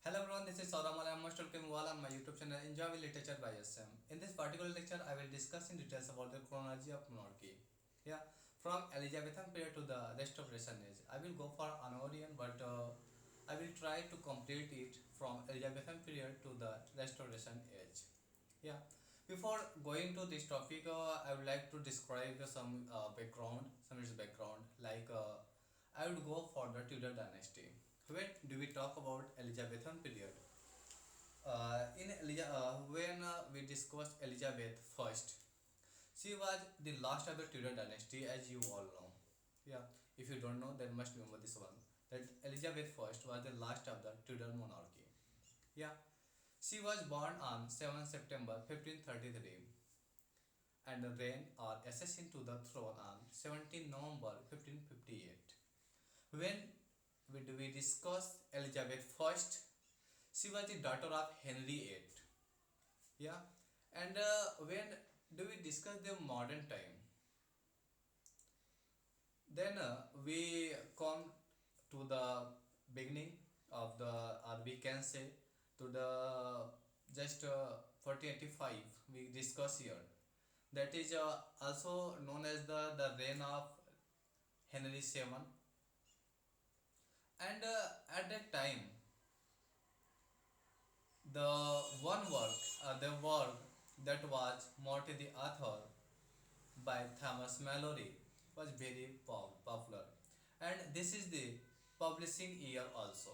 Hello everyone, this is Saurabh Malay. I am most welcome you all on my YouTube channel Enjoy with Literature by SM. In this particular lecture, I will discuss in details about the chronology of monarchy. Yeah, from Elizabethan period to the Restoration age. I will go for Honorian, but I will try to complete it from Elizabethan period to the Restoration age. Yeah, before going to this topic, I would like to describe some background, some its background. I would go for the Tudor dynasty. When do we talk about Elizabethan period? When we discussed Elizabeth first, she was the last of the Tudor dynasty, as you all know. Yeah, if you don't know, then must remember this one. That Elizabeth first was the last of the Tudor monarchy. Yeah, she was born on 7 September 1533 and reigned or accession to the throne on 17 November 1558. When we discuss Elizabeth first, she was the daughter of Henry VIII. Yeah, and when do we discuss the modern time, then we come to the beginning of the, or we can say to the just 1485 we discuss here. That is also known as the reign of Henry VII. And at that time, the work that was Morty the Author by Thomas Mallory was very popular, and this is the publishing year also,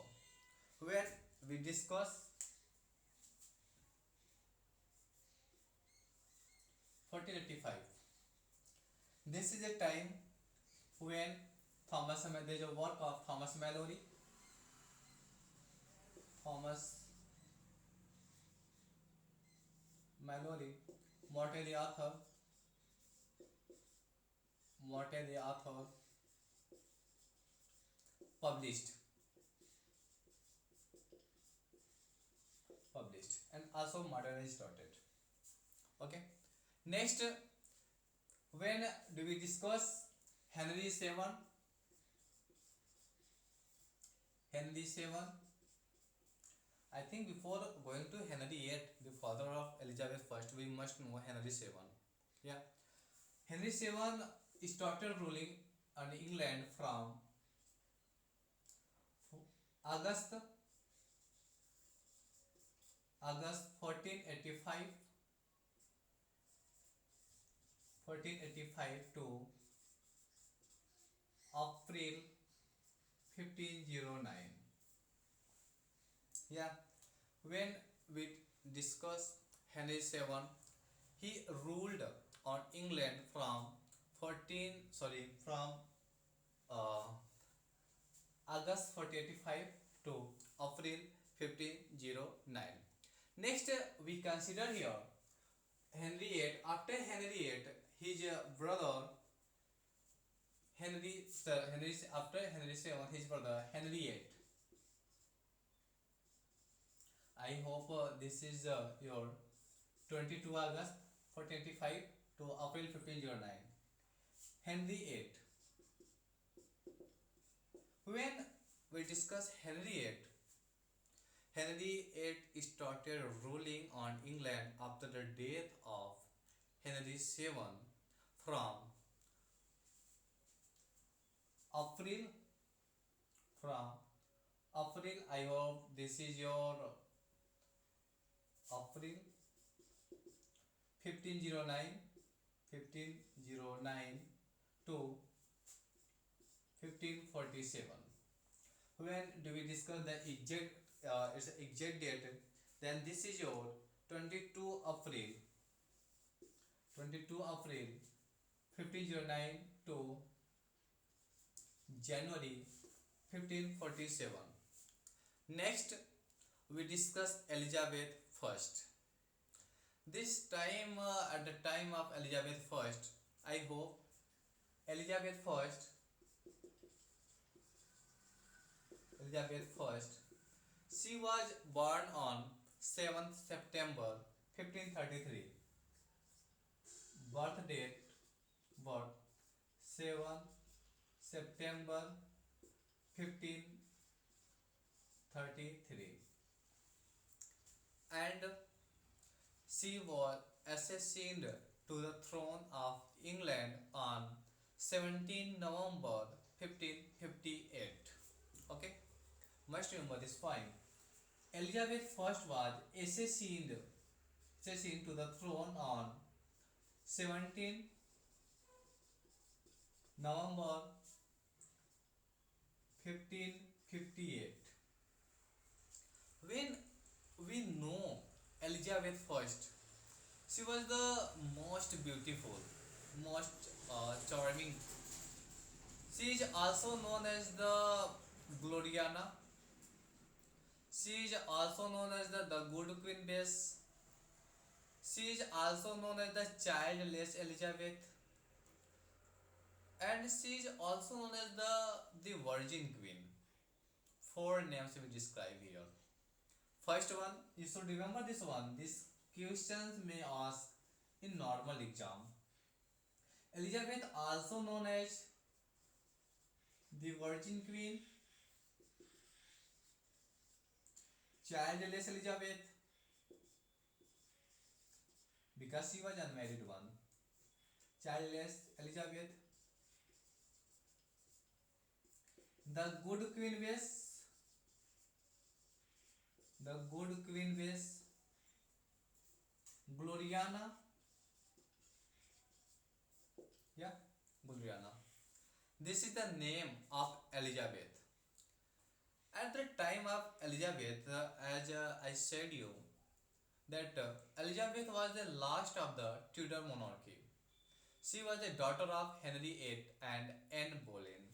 where we discuss 1485. This is a time when there is a work of Thomas Mallory. Thomas Mallory, Morty the Author, Morty the Author published, and also modernized dotted. Okay. Next, when do we discuss Henry VII? Henry VII. I think before going to Henry VIII, the father of Elizabeth first, we must know Henry VII. Yeah. Henry VII started ruling on England from August August 1485 to April 1509. Yeah, when we discuss Henry VII, he ruled on England from uh, August 1485 to April 1509. Next, we consider here Henry VIII. After Henry VIII, his brother after Henry VII, his brother Henry VIII. I hope this is your 22 August 1485 to April 1509. Henry VIII. When we discuss Henry VIII, Henry VIII started ruling on England after the death of Henry VII from April from April. I hope this is your April 1509 to 1547. When do we discuss the exact date? Then this is your 22 April 1509 to January 1547. Next, we discuss Elizabeth first. This time, at the time of Elizabeth first, I hope Elizabeth first, she was born on 7th September 1533. Birth date, birth 7th September 1533. and she was assassinated to the throne of England on 17 November 1558. Okay, must remember this point. Elizabeth I was assassinated to the throne on 17 November 1558. When we know Elizabeth I, she was the most beautiful, most charming. She is also known as the Gloriana. She is also known as the Good Queen Bess. She is also known as the Childless Elizabeth, and she is also known as the Virgin Queen. Four names we describe here. First one, you should remember this one. These questions may ask in normal exam. Elizabeth, also known as the Virgin Queen, childless Elizabeth, because she was unmarried one. Childless Elizabeth, the good Queen Bess, the good Queen Bess, Gloriana, yeah, Gloriana. This is the name of Elizabeth. At the time of Elizabeth, as I said you, that Elizabeth was the last of the Tudor monarchy. She was the daughter of Henry VIII and Anne Boleyn.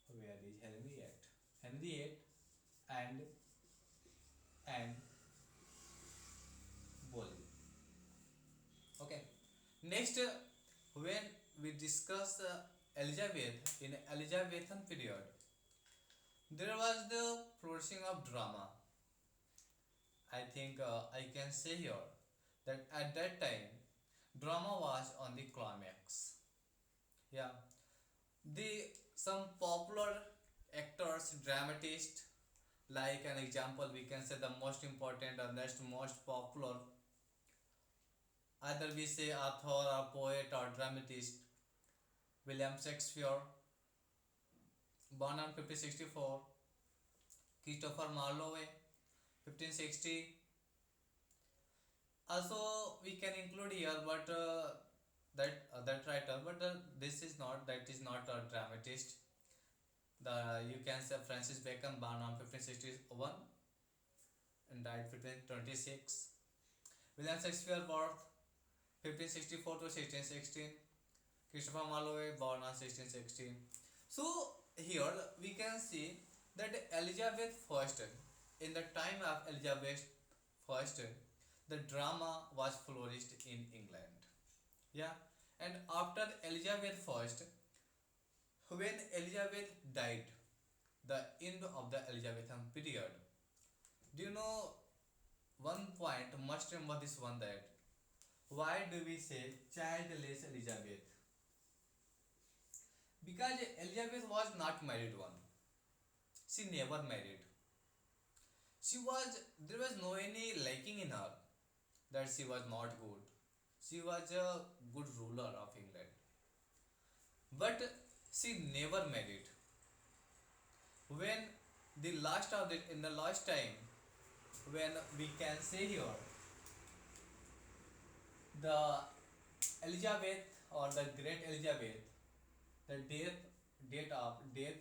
Where is Henry VIII? Henry VIII and Anne Boleyn. Okay. Next, when we discuss Elizabeth in Elizabethan period, there was the flourishing of drama. I think I can say here that at that time drama was on the climax. Yeah, the some popular actors, dramatists, like an example we can say the most important or next most popular, either we say author or poet or dramatist, William Shakespeare, born on 1564, Christopher Marlowe, 1560. Also we can include here, but that writer, but this is not, that is not a dramatist. The you can say Francis Bacon, born on 1561 and died 1526. William Shakespeare, birth 1564 to 1616. Christopher Marlowe, born on 1616. So here we can see that Elizabeth I, in the time of Elizabeth I, the drama was flourished in England. Yeah, and after Elizabeth I, when Elizabeth died, the end of the Elizabethan period. Do you know one point? Must remember this one, that why do we say childless Elizabeth? Because Elizabeth was not married one. She never married. She was, there was no any liking in her that she was not good. She was a good ruler of England. But she never married. When the last of the, in the last time, when we can say here the Elizabeth or the great Elizabeth, the date of death,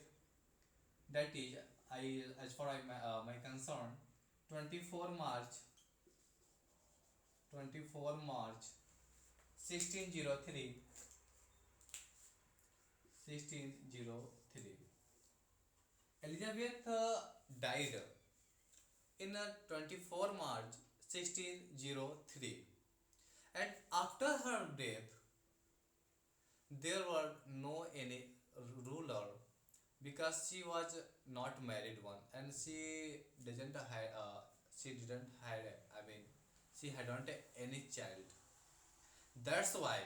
that is, I as far as my concern, 24 March 24 March 1603, 1603. Elizabeth died in 24 March 1603, and after her death there were no any ruler, because she was not married one, and she didn't have, I mean, she hadn't any child. That's why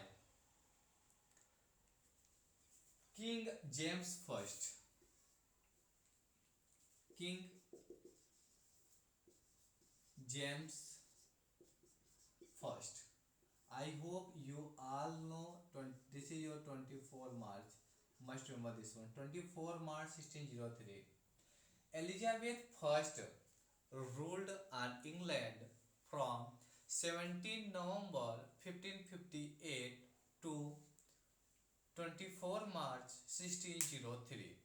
King James first, King James first. I hope you all know this is your 24 March. Must remember this one. 24 March 1603. Elizabeth first ruled on England from 17 November 1558 to 24 March 1603.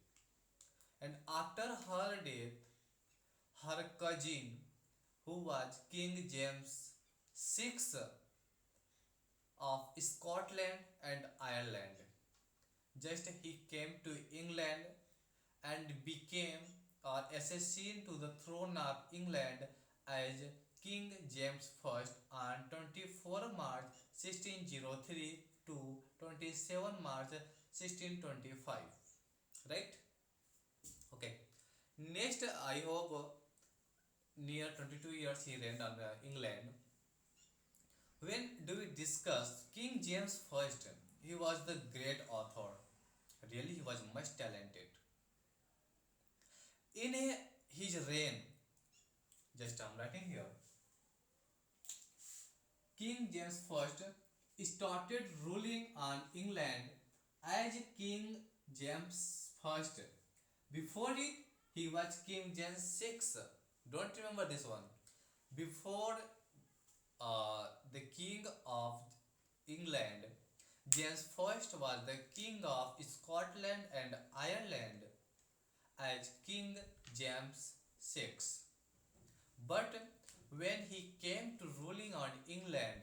And after her death, her cousin, who was King James VI of Scotland and Ireland, just he came to England and became or accession to the throne of England as King James I on 24 March 1603 to 27 March 1625. Right? Okay. Next, I hope near 22 years he reigned on England. When do we discuss King James I? He was the great author. Really, he was much talented. In his reign, just I'm writing here, King James I started ruling on England as King James I. Before it, he was King James VI. Don't remember this one. Before the King of England, James I was the King of Scotland and Ireland as King James VI. But when he came to ruling on England,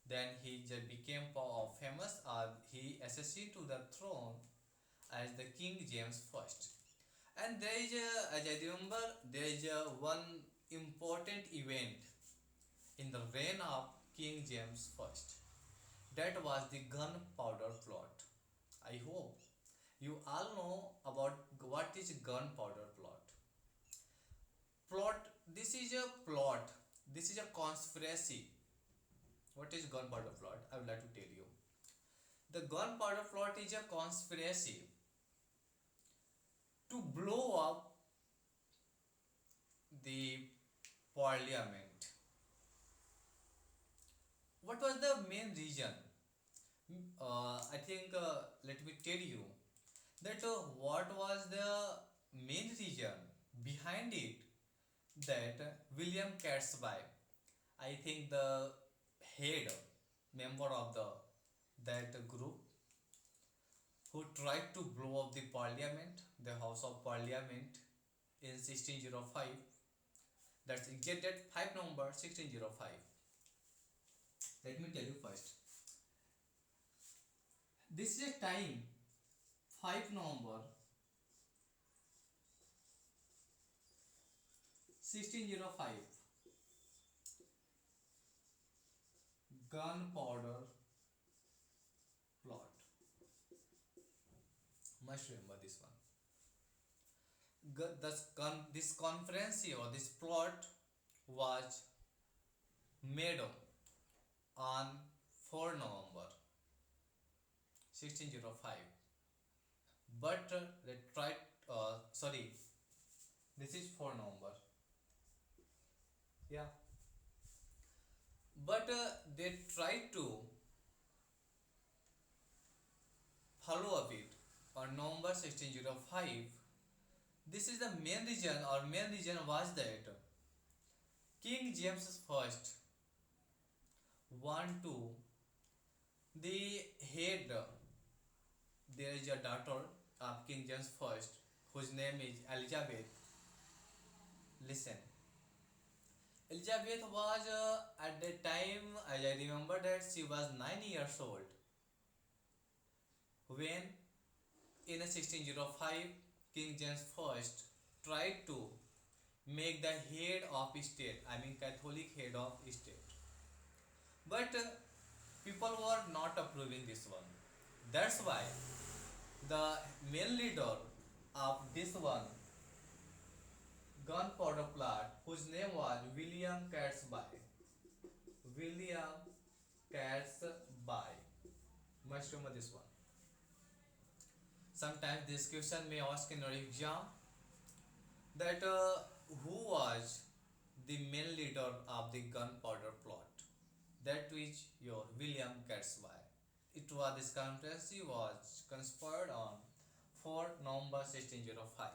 then he just became famous or he accessioned to the throne as the King James I. And there is as I remember, there is one important event in the reign of King James I. That was the gunpowder plot. I hope you all know about what is gunpowder plot. Plot. This is a plot. This is a conspiracy. What is gunpowder plot? I would like to tell you. The gunpowder plot is a conspiracy to blow up the parliament. What was the main reason? I think let me tell you that what was the main reason behind it, that William Catsby, I think the head member of that group who tried to blow up the parliament, the House of Parliament in 1605. That's get that 5 November 1605. Let me tell you first. This is a time 5 November 1605. Gunpowder plot. Must remember this one. This conference or this plot was made on 4 November 1605. But they tried, sorry, this is 4 November. Yeah. But they tried to follow up it on November 1605. This is the main reason, or main reason was that King James I want to the head. There is a daughter of King James I whose name is Elizabeth. Listen, Elizabeth was at that time, as I remember, that she was 9 years old when in 1605 King James I tried to make the head of state, I mean Catholic head of state. But people were not approving this one. That's why the main leader of this one gunpowder plot, whose name was William Catsby. William Catsby. Must remember this one. Sometimes this question may ask in your exam that who was the main leader of the gunpowder plot. That was your William Gadsby. It was this conspiracy was conspired on 4 November 1605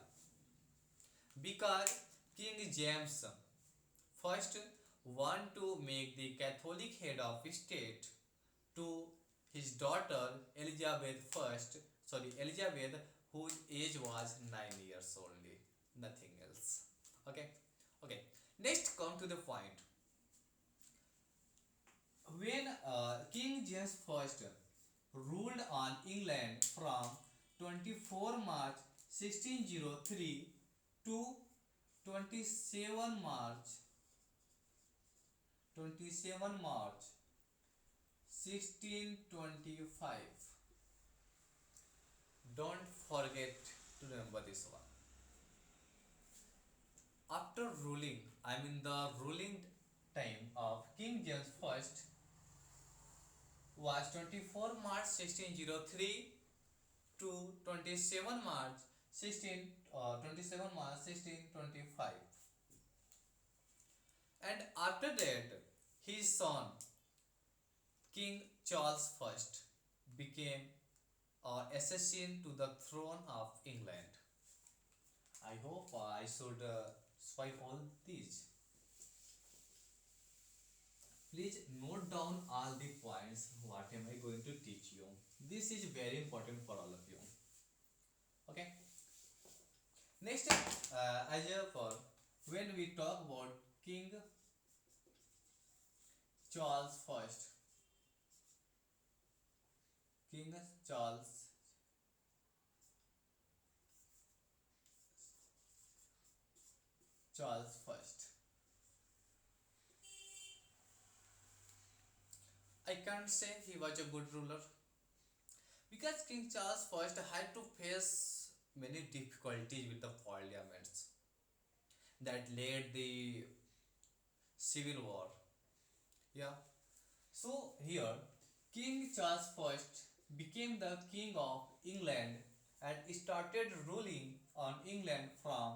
because King James first want to make the Catholic head of state to his daughter Elizabeth, whose age was 9 years only, nothing else. Okay, okay. Next, come to the point. When King James I ruled on England from 24 March 1603 to 27 March 27 March 1625. Don't forget to remember this one. After ruling, the ruling time of King James I was 24 March 1603 to 27 March 1625. And after that, his son King Charles I became assassin to the throne of England. I hope I should swipe all these. Please note down all the points. What am I going to teach you? This is very important for all of you. Okay. Next, as for when we talk about King Charles I, King Charles I. I can't say he was a good ruler because King Charles I had to face many difficulties with the parliaments that led the civil war. Yeah. So here, King Charles I became the king of England and started ruling on England from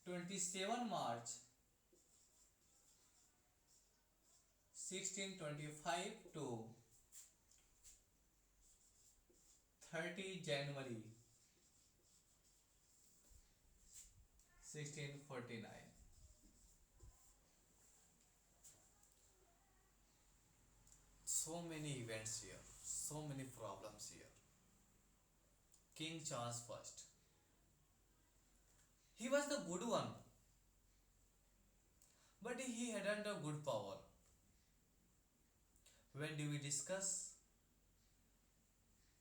27 March 1625 to 30 January 1649. So many events here, so many problems here. King Charles I, he was the good one, but he hadn't a good power. When do we discuss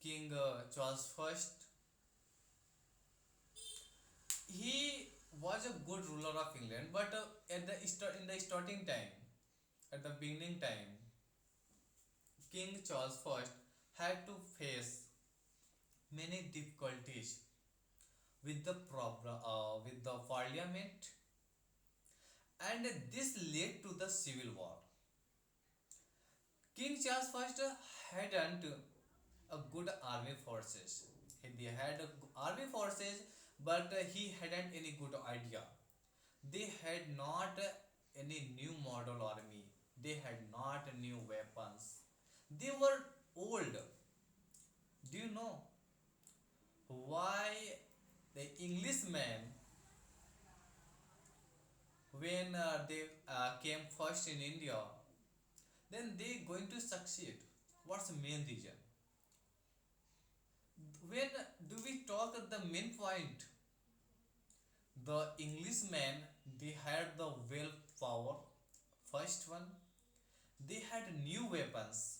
King Charles I? He was a good ruler of England, but in the starting time, at the beginning time, King Charles I had to face many difficulties with the problem with the parliament, and this led to the civil war. King Charles I hadn't a good army forces. He had army forces, but he hadn't any good idea. They had not any new model army. They had not new weapons. They were old. Do you know why the Englishmen, when they came first in India, then they going to succeed? What's the main reason? When do we talk at the main point? The Englishmen, they had the willpower. First one, they had new weapons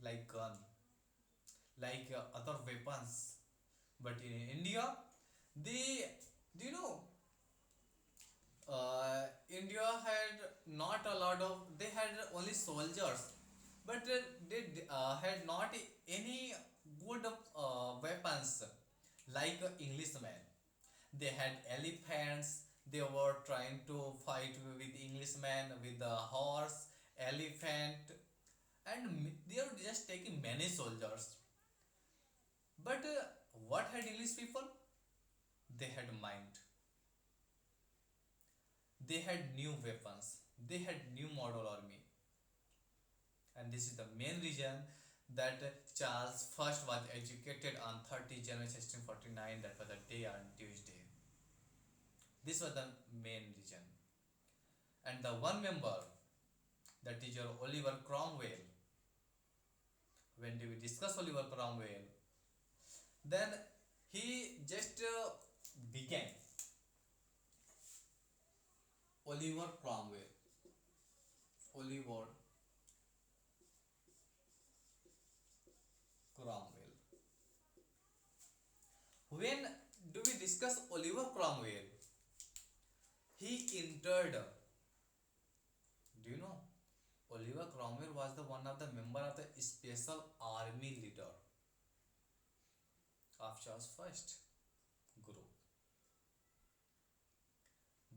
like gun, like other weapons. But in India, they, do you know, India had not a lot of, they had only soldiers, but they had not any good weapons like Englishmen. They had elephants. They were trying to fight with Englishmen with the horse, elephant, and they were just taking many soldiers. But what had English people? They had mind. They had new weapons, they had new model army, and this is the main reason that Charles first was educated on 30 January 1649, that was a day on Tuesday. This was the main reason. And the one member, that is your Oliver Cromwell. When do we discuss Oliver Cromwell? Then he just began. Oliver Cromwell. Oliver Cromwell. When do we discuss Oliver Cromwell? He entered. Do you know? Oliver Cromwell was the one of the member of the special army leader of Charles First group.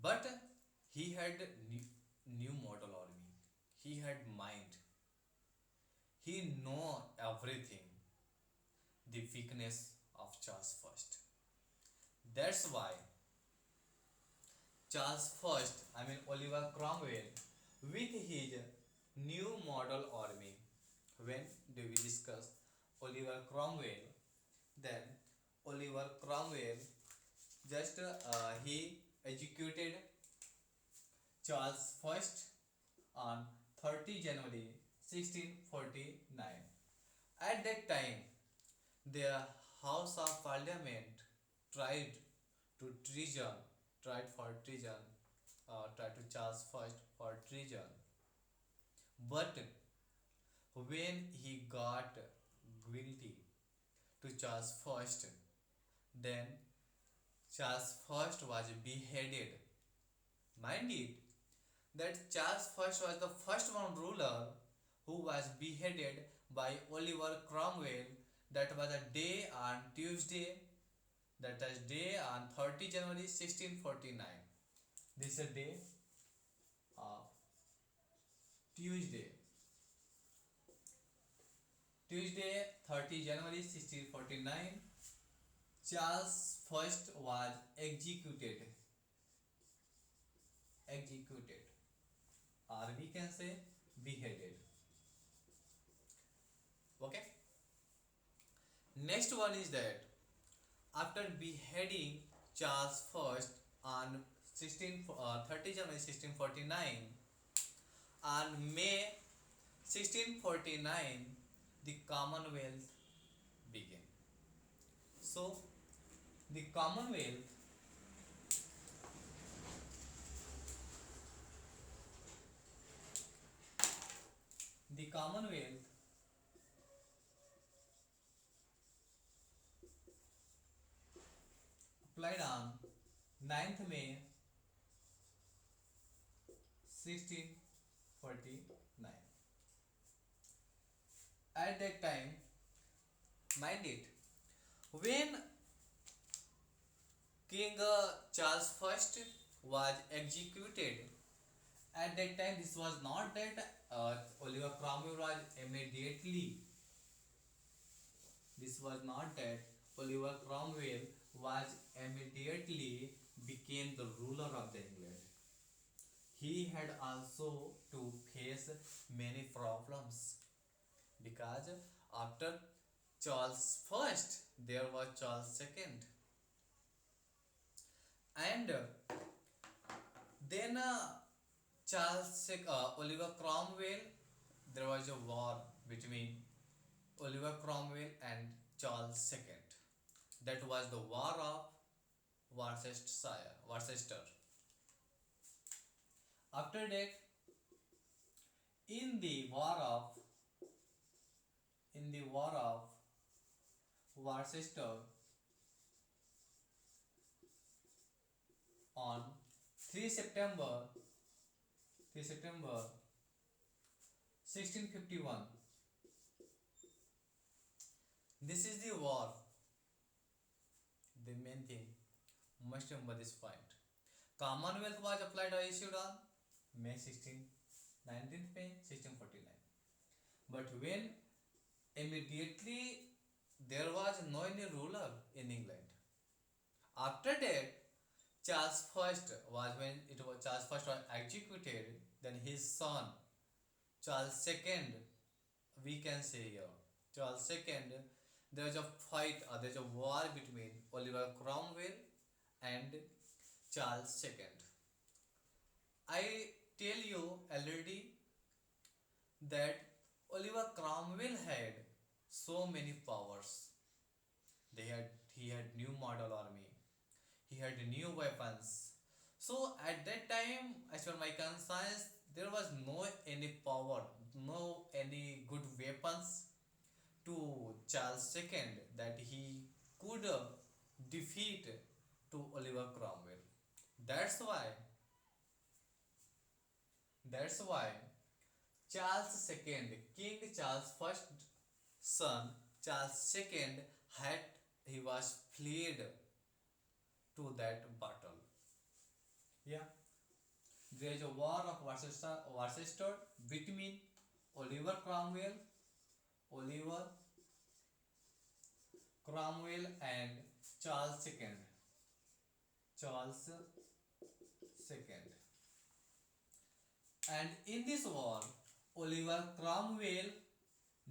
But he had new model army. He had mind. He know everything. The weakness of Charles First. That's why Charles First, Oliver Cromwell, with his new model army. When do we discuss Oliver Cromwell? Then Oliver Cromwell just he executed Charles First on 30 January 1649. At that time, the House of Parliament tried to treason, tried for treason, tried to Charles First for treason. But when he got guilty to Charles First, then Charles First was beheaded. Mind it that Charles First was the first one ruler who was beheaded by Oliver Cromwell. That was a day on Tuesday. That is day on 30 January 1649. This is a day of Tuesday. Tuesday 30 January 1649. Charles First was executed. Or we can say beheaded. Okay. Next one is that after beheading Charles First on 30 January 1649, on May 1649, the Commonwealth began. So the Commonwealth applied on 9th May 1649. At that time, mind it, when King Charles First was executed, at that time this was not that Oliver Cromwell was immediately. This was not that Oliver Cromwell was immediately became the ruler of the England. He had also to face many problems, because after Charles First there was Charles Second, and then Oliver Cromwell, there was a war between Oliver Cromwell and Charles II. That was the War of Worcester. After that, in the War of Worcester, on 3 September 1651. This is the war. The main thing, must remember this point. Commonwealth was applied or issued on May 19th May 1649. But when immediately there was no any ruler in England. After that, Charles first was when it was Charles first was executed, then his son Charles second, we can say here Charles second, there is a fight or there is a war between Oliver Cromwell and Charles second. I tell you already that Oliver Cromwell had so many powers. He had new model army. He had new weapons. So at that time, as per my conscience, there was no any power, no any good weapons to Charles II that he could defeat to Oliver Cromwell. That's why that's why Charles II, King Charles first son Charles II had he was fled to that battle. Yeah, there is a war of Worcester between Oliver Cromwell, Oliver Cromwell and Charles II. Charles II. And in this war, Oliver Cromwell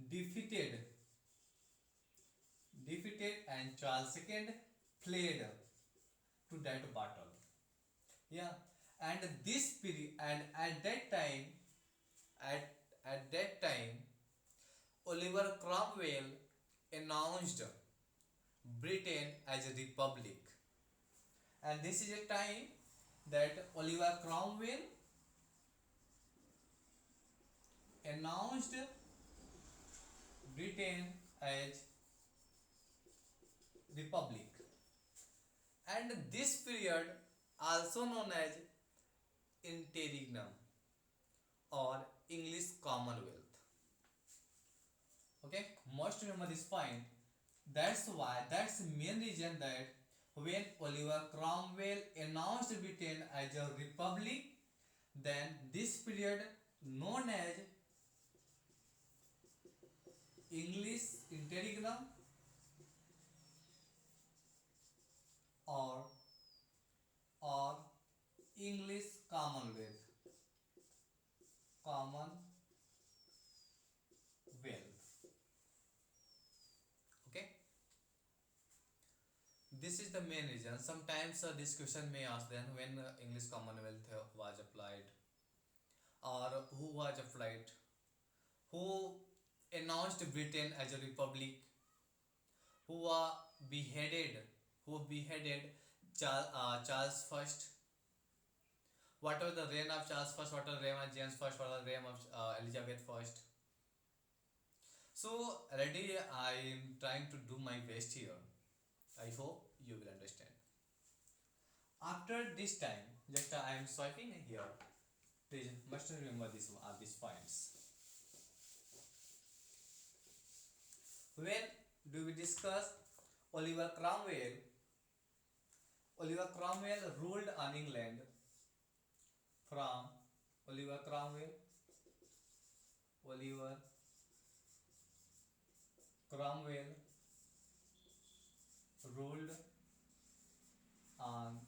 defeated defeated and Charles II fled to that battle. Yeah, and this period and at at that time Oliver Cromwell announced Britain as a republic, and this is a time that Oliver Cromwell announced Britain as republic, and this period also known as interregnum or English Commonwealth. Okay, must remember this point. That's the main reason that when Oliver Cromwell announced Britain as a republic, then this period known as English interregnum or or English Commonwealth. Commonwealth. Okay. This is the main reason. Sometimes this question may ask then when English Commonwealth was applied or who was applied, who announced Britain as a republic, who beheaded, who beheaded Charles first. What was the reign of Charles first? What was the reign of James first? What was the reign of Elizabeth first? So already I am trying to do my best here. I hope you will understand. After this time, just I am swiping here. Please must remember these points. When do we discuss Oliver Cromwell? Oliver Cromwell ruled on England from Oliver Cromwell. Oliver Cromwell ruled on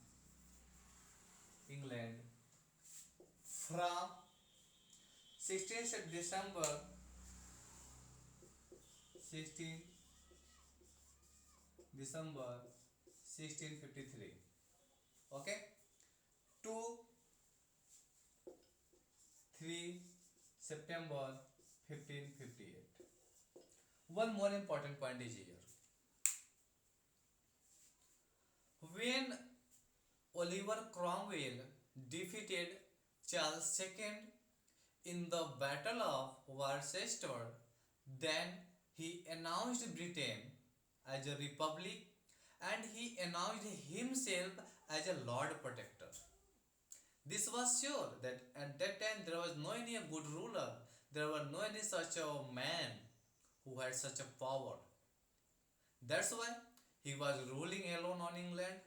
England from 16th December 16 December 1653, okay, to 3 September 1558. One more important point is here. When Oliver Cromwell defeated Charles II in the Battle of Worcester, then he announced Britain as a republic and he announced himself as a Lord Protector. This was sure that at that time there was no any good ruler, there were no any such a man who had such a power. That's why he was ruling alone on England.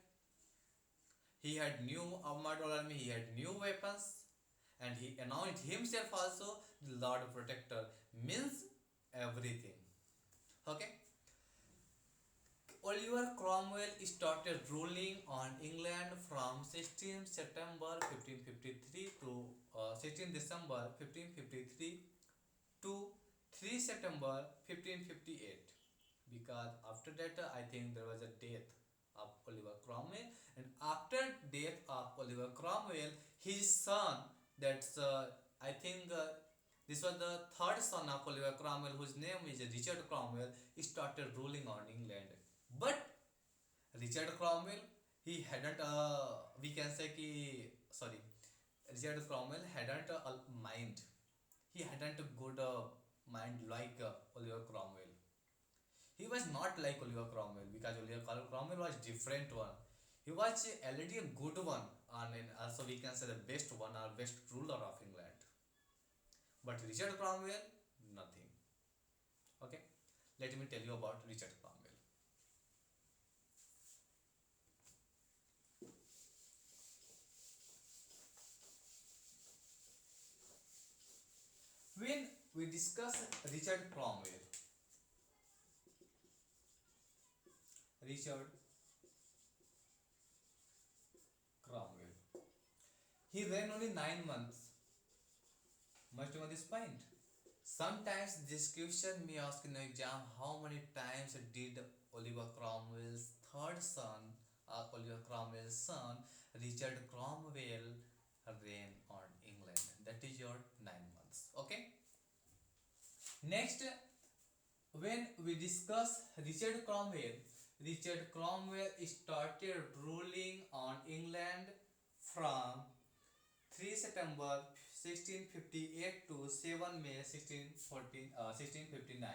He had new armored army, he had new weapons, and he announced himself also the Lord Protector. Means everything. Okay. Oliver Cromwell started ruling on England from 16 September 1553 to 16 December 1553 to 3 September 1558, because after that I think there was a death of Oliver Cromwell, and after death of Oliver Cromwell his son, that's I think this was the third son of Oliver Cromwell, whose name is Richard Cromwell, started ruling on England. But Richard Cromwell, he hadn't we can say ki, sorry, Richard Cromwell hadn't a mind, he hadn't a good mind like Oliver Cromwell. He was not like Oliver Cromwell, because Oliver Cromwell was different one. He was already a good one, and also we can say the best one or best ruler of England. But Richard Cromwell, nothing. Okay, let me tell you about Richard Cromwell. When we discuss Richard Cromwell, Richard Cromwell, he reigned only 9 months. Must know this point. Sometimes this question may ask in the exam, how many times did Oliver Cromwell's third son, Oliver Cromwell's son, Richard Cromwell, reign on England? That is your 9 months. Okay. Next, when we discuss Richard Cromwell started ruling on England from 3 September 1658 to 7 May 1659.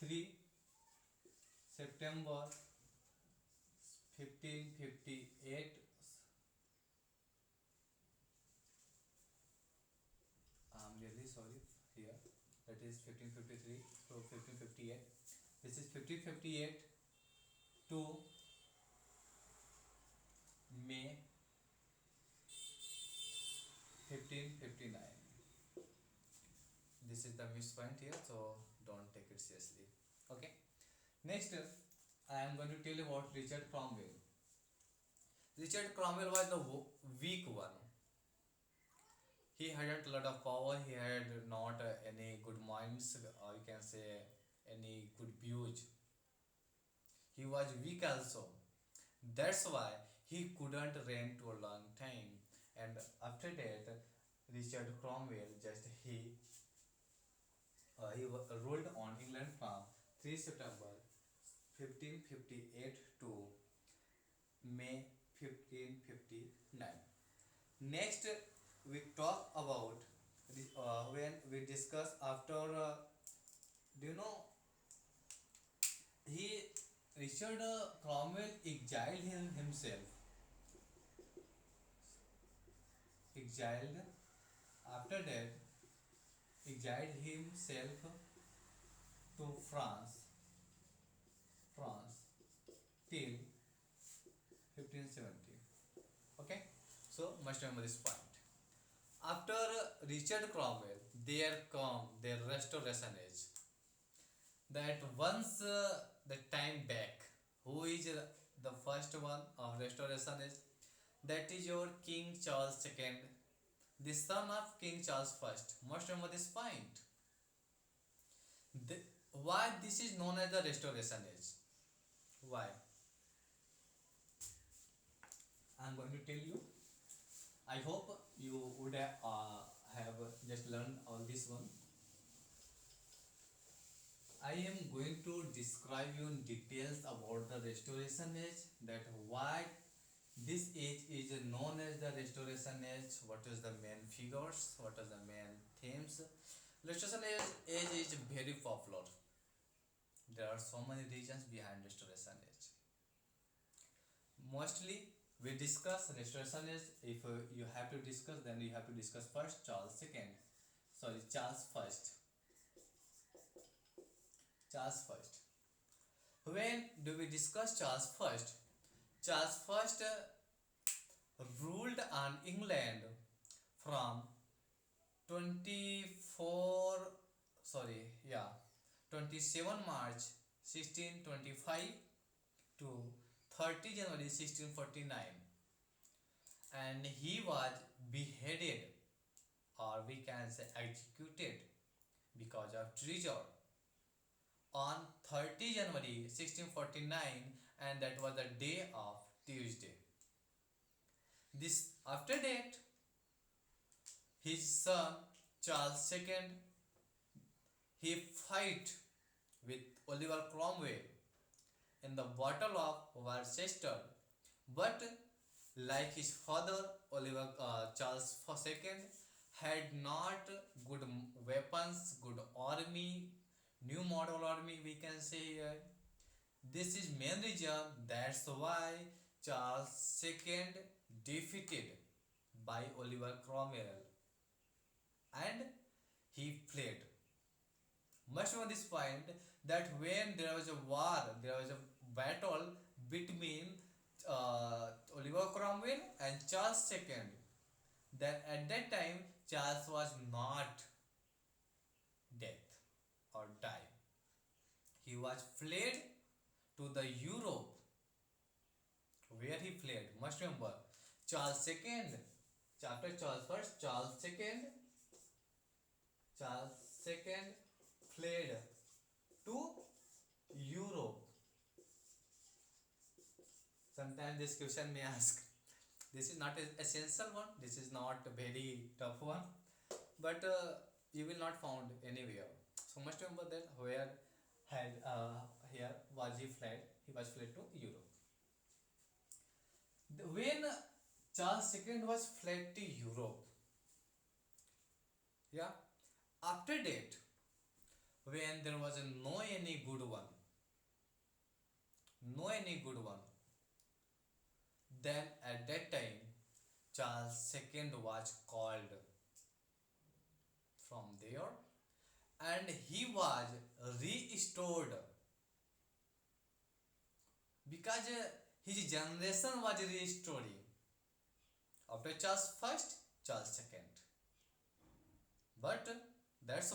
3 September 1558. I'm really sorry here. That is 1553 to 1558. This is 1558 to May 1559. This is the miss point here, so don't take it seriously. Okay. Next, I am going to tell you about Richard Cromwell. Richard Cromwell was the weak one. He hadn't a lot of power. He had not any good minds, or you can say any good views. He was weak also. That's why he couldn't reign to a long time. And after that, Richard Cromwell just he ruled on England from 3 September 1558 to May 1559. Next, we talk about when we discuss after. Do you know he Richard Cromwell exiled himself. Exiled after that, exiled himself to France till 1570. Okay, so must remember this point. After Richard Cromwell, there come their restoration age. That once the time back, who is the first one of restoration age? That is your King Charles II, the son of King Charles I. Must remember this point. The, why this is known as the restoration age? Why? I am going to tell you. I hope you would have just learned all this one. I am going to describe you in details about the restoration age, that why this age is known as the restoration age, what is the main figures, what are the main themes. Restoration age is very popular. There are so many reasons behind restoration age. Mostly we discuss restoration age. If you have to discuss, then you have to discuss first Charles II. Sorry, Charles first. Charles first. When do we discuss Charles first? Charles first ruled on England from 27 March 1625 to 30 January 1649, and he was beheaded, or we can say executed, because of treason on 30 January 1649, and that was the day of Tuesday. This after that, his son Charles II, he fight with Oliver Cromwell in the Battle of Worcester, but like his father Oliver Charles II had not good weapons, good army, new model army we can say here. This is main reason, that's why Charles II defeated by Oliver Cromwell and he fled. Must know this point, that when there was a war, there was a battle between Oliver Cromwell and Charles II, then at that time Charles was not dead or die. He was fled to the Europe. Where he fled? Must remember, Charles II, after Charles first, Charles II fled to Europe. Sometimes this question may ask. This is not an essential one. This is not a very tough one, but you will not found anywhere. So must remember that where had here was he fled? He was fled to Europe. When Charles II was fled to Europe, yeah, after that, when there was no any good one, no any good one, then at that time Charles II was called from there, and he was restored, because his generation was restoring after Charles first, Charles II. But that's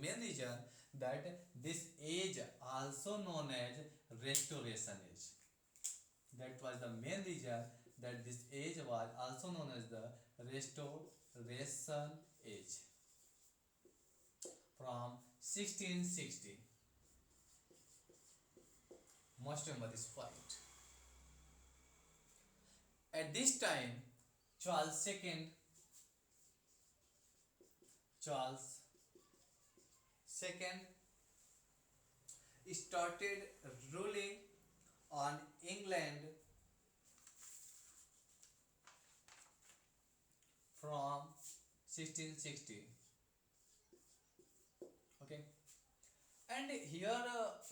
main reason that this age also known as restoration age. That was the main reason that this age was also known as the restoration age from 1660. Must remember this point. At this time, Charles II Charles II started ruling on England from 1660. Okay, and here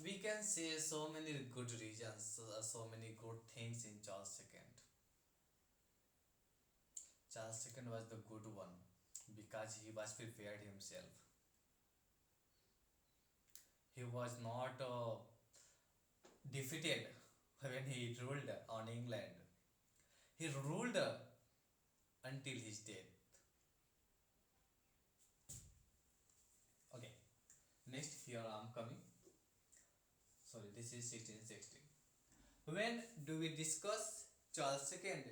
we can say so many good reasons, so many good things in Charles II. Charles II was the good one because he was prepared himself. He was not defeated when he ruled on England. He ruled until his death. Okay, next here I am coming. Sorry, this is 1660. When do we discuss Charles II?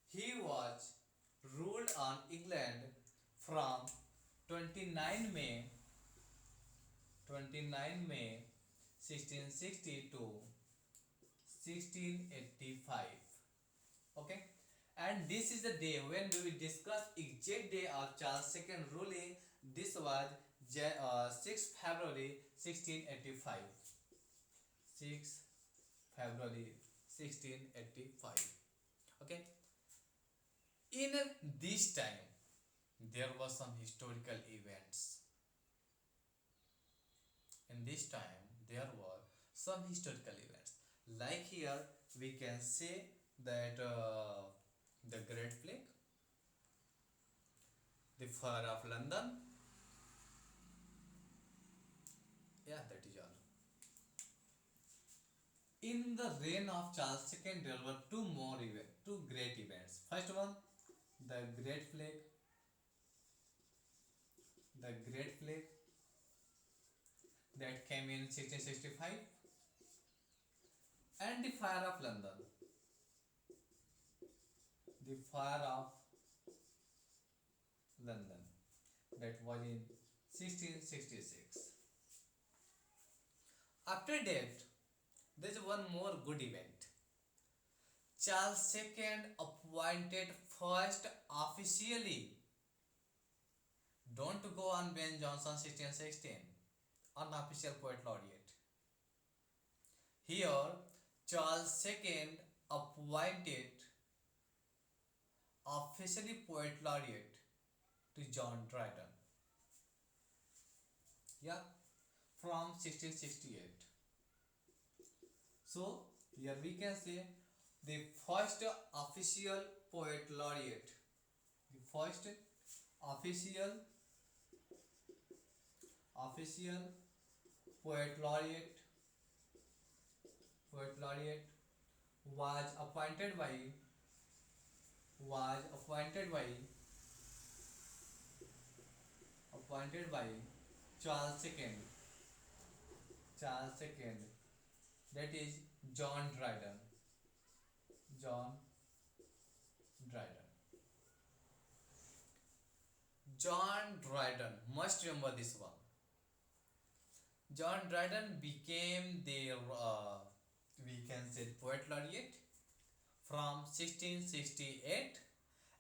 He was ruled on England from 29 May 1660 to 1685. Okay, and this is the day when we will discuss exact day of Charles II ruling. This was 6 February 1685. 6 February 1685. Okay, in this time there were some historical events. In this time there were some historical events, like here we can say that the Great Plague, the Fire of London. Yeah, that is all. In the reign of Charles II, there were two great events. First one, the Great Plague. The Great Plague that came in 1665, And the Fire of London. The Fire of London, that was in 1666. After that, there is one more good event. Charles II appointed first officially. Don't go on Ben Jonson 1616, unofficial poet laureate. Here, Charles II appointed officially poet laureate to John Dryden. Yeah, from 1668. So here we can say the first official poet laureate. The first official poet laureate was appointed by was appointed by Charles II. Charles II, that is John Dryden. John Dryden. John Dryden, must remember this one. John Dryden became their we can say poet laureate from 1668,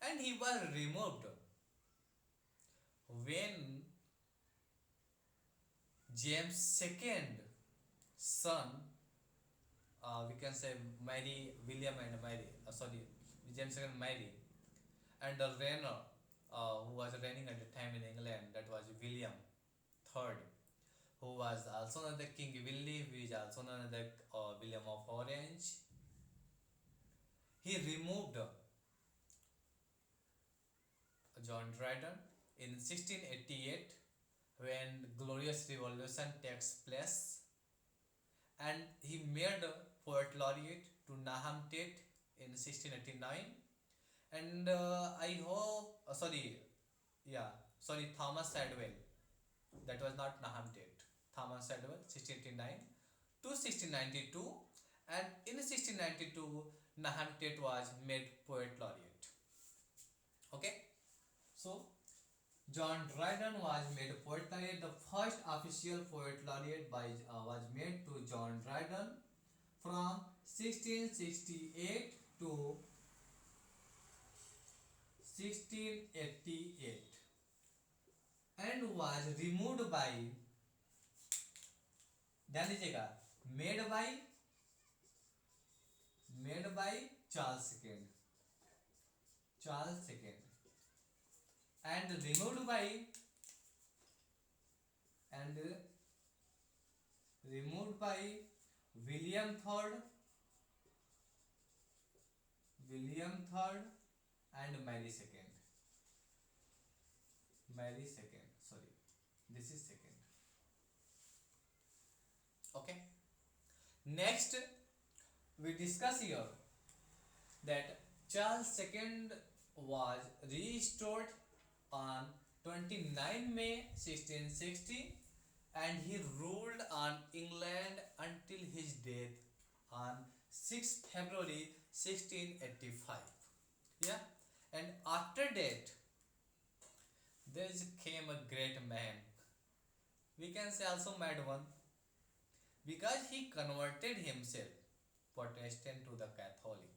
and he was removed when James II son, we can say Mary, William and Mary, James II Mary, and the reigner who was reigning at the time in England, that was William III, who was also known as King Willie, who is also known as William of Orange. He removed John Dryden in 1688 when Glorious Revolution takes place, and he made poet laureate to Nahum Tate in 1689, and I hope Thomas Sadwell, that was not Nahum Tate, Thomas Sadwell 1689 to 1692, and in 1692 Nahum Tate was made poet laureate. Okay, so John Dryden was made poet laureate. The first official poet laureate was made to John Dryden from 1668 to 1688, and was removed by, ध्यान दीजिएगा, made by Charles II, and removed by William III and Mary II. Sorry, this is second. Okay. Next, we discuss here that Charles II was restored on 29 May 1660, and he ruled on England until his death on 6 February 1685. Yeah, and after that there came a great man, we can say also mad one, because he converted himself Protestant to the Catholic,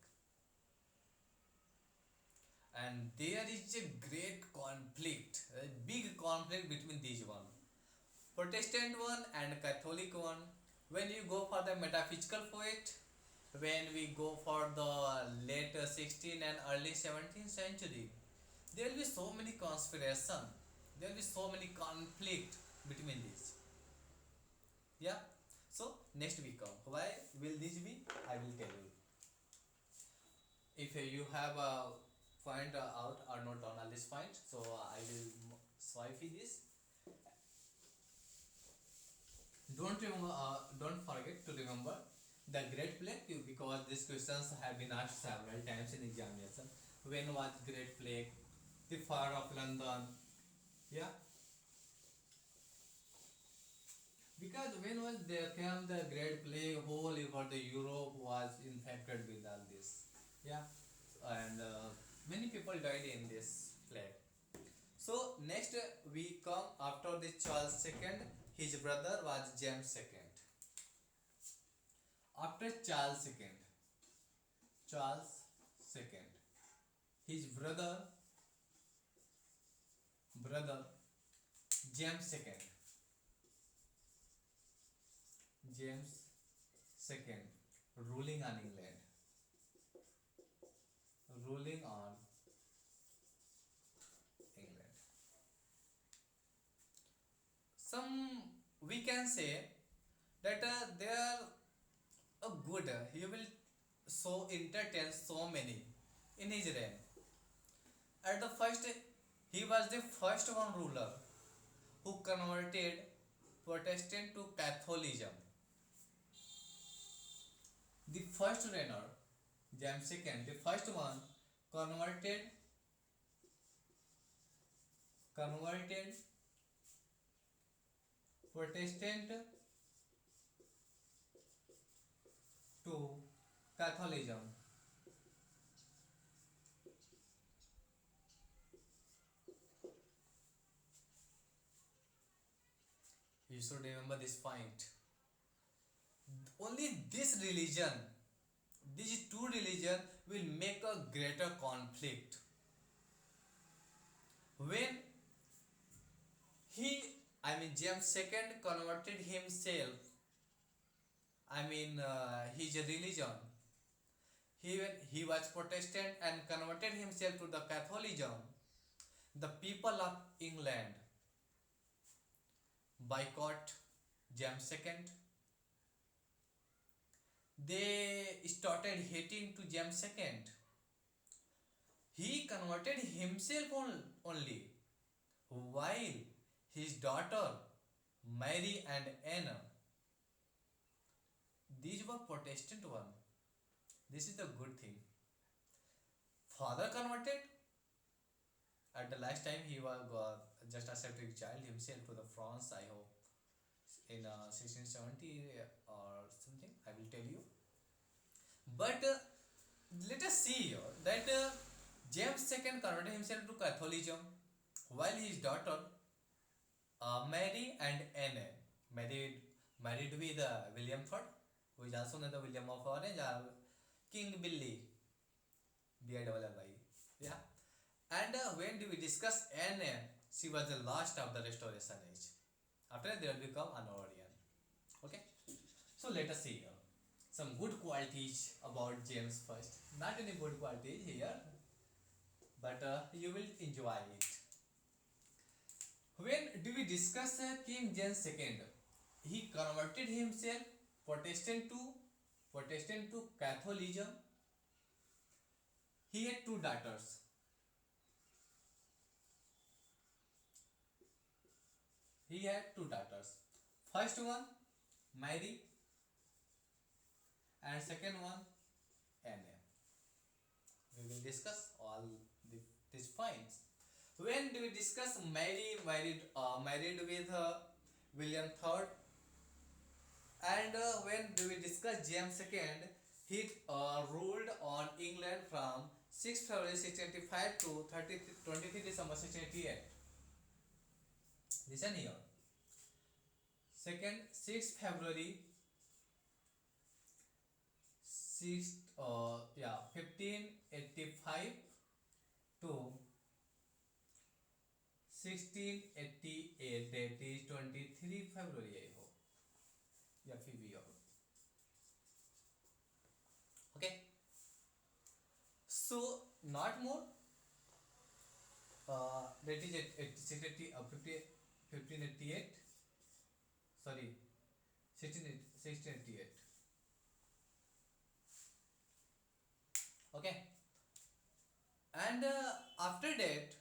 and there is a great conflict, a big conflict between these one, Protestant one and Catholic one. When you go for the metaphysical poet, when we go for the late 16th and early 17th century, there will be so many conspiration, there will be so many conflict between these. Yeah, so next we come, why will this be, I will tell you. If you have find out or not on all this point, so I will swipe this. Don't forget to remember the Great Plague, because these questions have been asked several times in examination. When was Great Plague? The Fire of London. Yeah. Because when was there came the Great Plague, whole for the Europe was infected with all this. Yeah, and many people died in this plague. So next we come after the Charles II. His brother was James II. After Charles II, Charles II, his brother James II, James II, ruling on England, ruling on England. Some we can say that they are a good. He will so entertain so many in his reign. At the first, he was the first one ruler who converted Protestant to Catholicism. The first reigner, James II, the first one converted converted Protestant to Catholicism. You should remember this point. Only this religion, these two religions will make a greater conflict. When he, I mean James II converted himself, I mean his religion. When he was Protestant and converted himself to the Catholicism, the people of England boycott James II. They started hating to James II. He converted himself only, while his daughter Mary and Anne, these were Protestant one. This is the good thing. Father converted at the last time he was just accepted child himself to the France. I hope in 1670 or something. I will tell you. But let us see here that James II converted himself to Catholicism, while his daughter Mary and Anne married with William III, who is also known as William of Orange or King Billy, B-I-double-L-Y. Yeah. And when do we discuss Anne, she was the last of the Restoration age. After that, they will become Honorian. Okay. So let us see here some good qualities about James first. Not any good qualities here, but you will enjoy it. When do we discuss King James II? He converted himself Protestant to Catholicism. He had two daughters. First one, Mary, and second one, Anne. We will discuss all these points. When do we discuss Mary married with William III, and when do we discuss James II? He ruled on England from 6 February 1685 to 23 December 1688. Listen here. Second, 6 February 1585 to 1688. That is 23 February. I hope. Yeah, Phoebe. Okay. So not more. That is 1588. Sorry, 1688. Okay. And after that,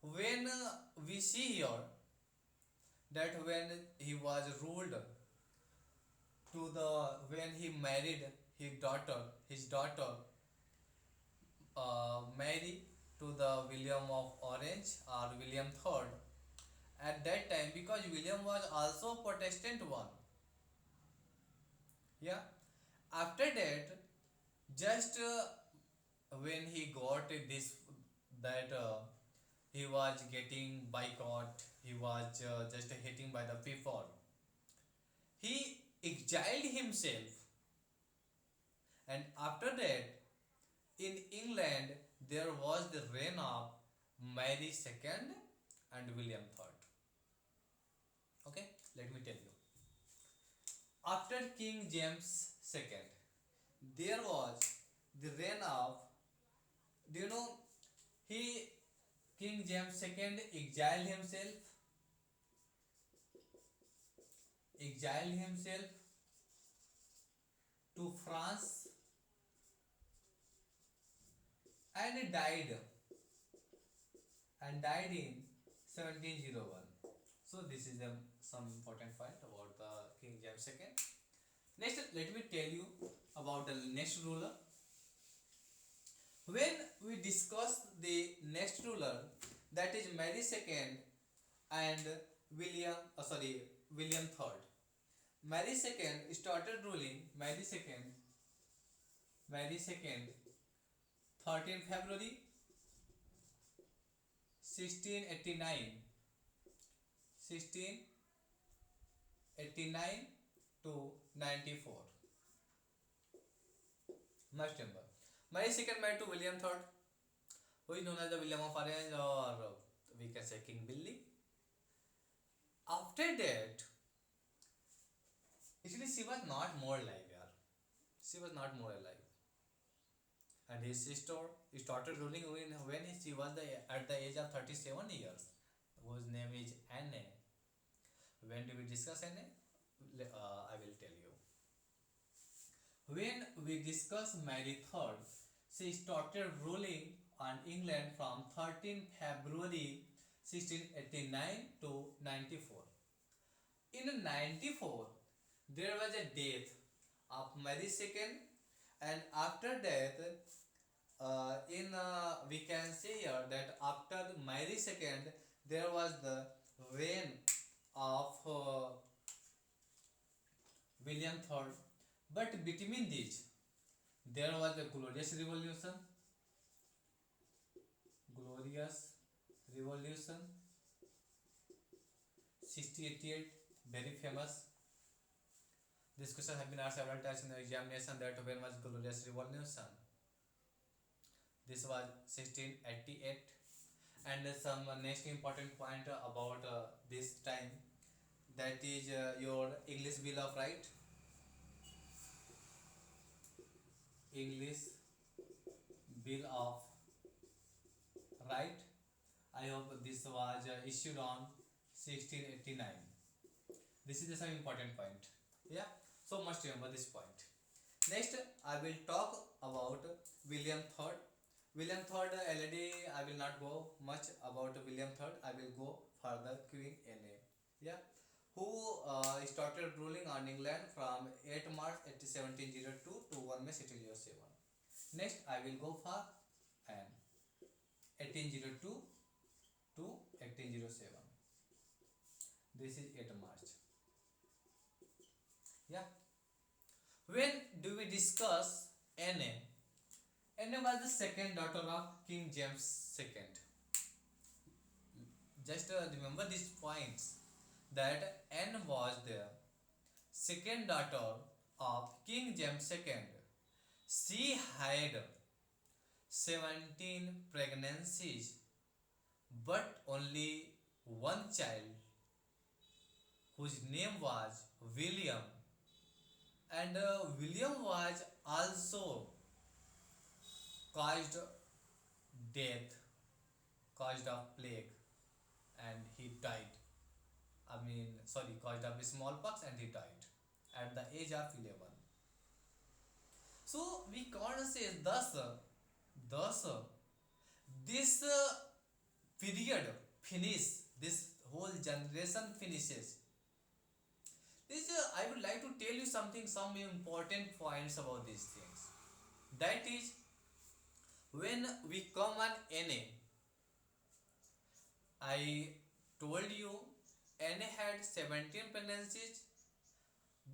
when we see here that when he was ruled to the when he married his daughter Mary to the William of Orange or William III, at that time, because William was also Protestant one. Yeah. After that, just when he got this, that he was getting boycott, he was just hating by the people, he exiled himself. And after that, in England, there was the reign of Mary II and William III. Okay, let me tell you. After King James II, there was the reign of, do you know, he, King James II exiled himself to France and died in 1701. So this is some important point about the King James II. Next, let me tell you about the next ruler. When we discuss the next ruler, that is Mary II and William III. Mary II started ruling. Mary II, 13 February 1689, 1689 to 94. Must remember. Mary II married to William III, who is known as the William of Orange, or we can say King Billy. After that, actually she was not more alive, yaar. She was not more alive. And his sister started ruling when she was at the age of 37 years, whose name is Anne. When do we discuss Anne? I will tell you. When we discuss Mary III, she started ruling on England from 13 February 1689 to 94. In 94, there was a death of Mary II, and after that, in we can say here that after Mary II, there was the reign of William III. But between these, there was a glorious revolution, 1688, very famous. This question has been asked several times in the examination, that when was glorious revolution? This was 1688. And some next important point about this time, that is your English Bill of Right. English Bill of Right. I hope this was issued on 1689. This is some important point. Yeah. So must remember this point. Next, I will talk about William III. William III, already I will not go much about William III. I will go further Queen Anne. Yeah. Who started ruling on England from 8 March 1702 to 1 May 1607. Next, I will go for Anne, 1802 to 1807. This is 8 March. Yeah. When do we discuss Anne? Anne was the second daughter of King James II. Just remember these points, that Anne was the second daughter of King James II. She had 17 pregnancies, but only one child, whose name was William. And William was also caused death, caused of plague, and he died. Caused of smallpox, and he died at the age of 11. So we can't say thus this period finish, this whole generation finishes. This I would like to tell you some important points about these things. That is, when we come on NA, I told you Anne had 17 pregnancies,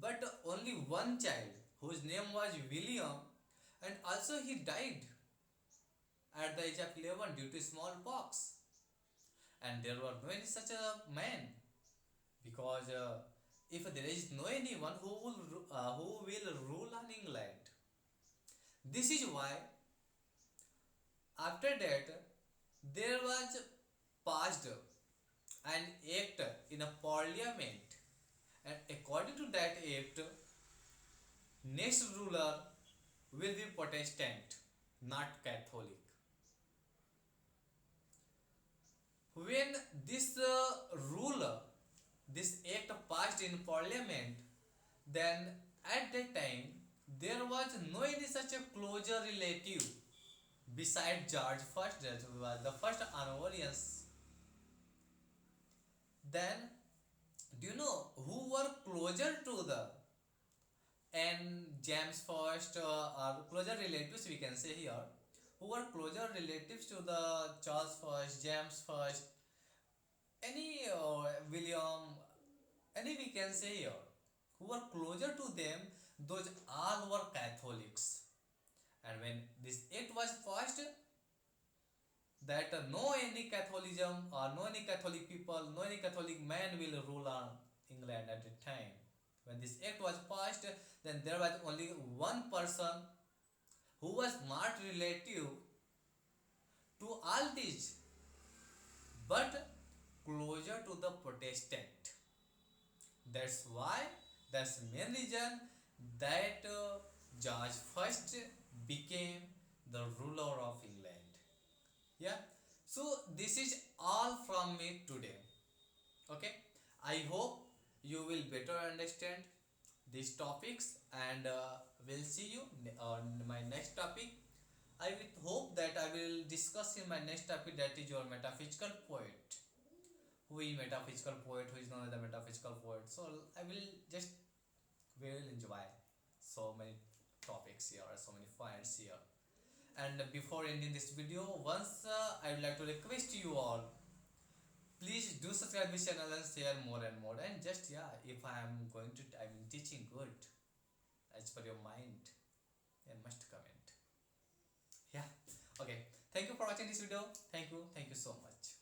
but only one child whose name was William, and also he died at the age of 11 due to smallpox. And there were no any such a man, because if there is no anyone who will rule on England. This is why after that there was passed an act in a parliament, and according to that act, next ruler will be Protestant, not Catholic. When this ruler, this act passed in parliament, then at that time there was no any such a closer relative beside George first, that was the first Hanoverians. Then do you know who were closer to the and James first, or closer relatives we can say here, who were closer relatives to the Charles first, James first, any William, any we can say here, who were closer to them, those all were Catholics. And when this act was passed, that no any Catholicism or no any Catholic people, no any Catholic man will rule on England at the time. When this act was passed, then there was only one person who was not relative to all these, but closer to the Protestant. That's why, that's the main reason that George first became the ruler of England. Yeah. So this is all from me today. Okay. I hope you will better understand these topics, and we'll see you on my next topic. I will hope that I will discuss in my next topic, that is your metaphysical poet. Who is metaphysical poet? Who is known as the metaphysical poet? So I will just will enjoy so many topics here, so many points here. And before ending this video, once I would like to request you all, please do subscribe this channel and share more and more. And just yeah, if I am going to, I'm teaching good as per your mind, then must comment. Yeah. Okay. Thank you for watching this video. Thank you. Thank you so much.